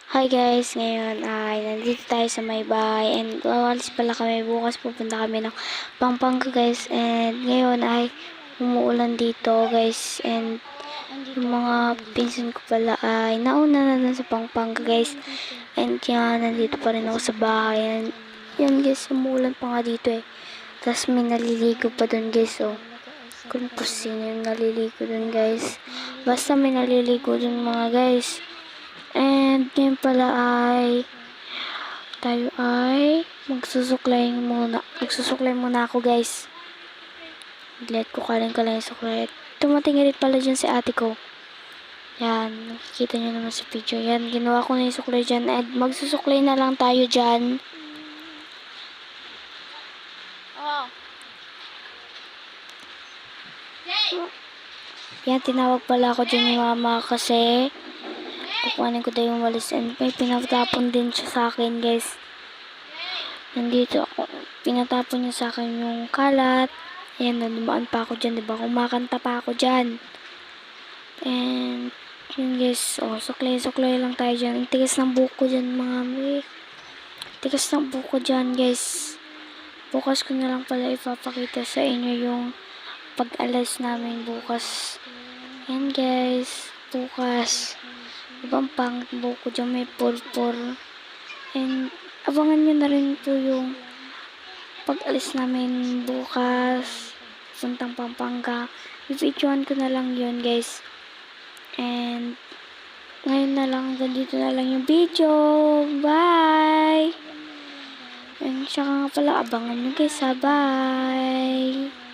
Hi guys, ngayon ay nandito tayo sa may bahay and awalis pala kami bukas pupunta kami ng Pampanga guys and ngayon ay umuulan dito guys and yung mga pinsan ko pala ay nauna na dun sa Pampanga guys and kaya nandito pa rin ako sa bahay and yan guys, umuulan pa nga dito eh. Tapos may naliligo pa dun guys oh. Kung sino yung naliligo dun guys, basta may naliligo dun mga guys. And ngayon pala ay tayo ay magsusuklay muna ako guys. Let ko kaling yung suklay. Tumatingin rin pala dyan si ate ko. Yan, nakikita nyo naman sa video. Yan, ginawa ko na yung suklay dyan. And magsusuklay na lang tayo dyan. Yan, tinawag pala ako dyan ni mama kasi kukuhanin ko daw yung walis and may pinatapon din siya sa akin guys. Nandito ako, pinatapon niya sa akin yung kalat. Ayan, nadumaan pa ako dyan, diba? Kumakanta pa ako dyan. And yun guys, suklay lang tayo dyan. Tigas ng buko dyan mga mi. Tigas ng buko dyan guys. Bukas ko na lang pala ipapakita sa inyo yung pag-alas namin bukas. Ayan guys, bukas. Ibang pangit buko dyan, may purpur. And abangan nyo na rin po yung pag-alis namin bukas puntang Pampanga. I-videoan ko na lang yun guys. And ngayon na lang, ganito na lang yung video. Bye! And tsaka nga pala, abangan nyo guys ha. Bye!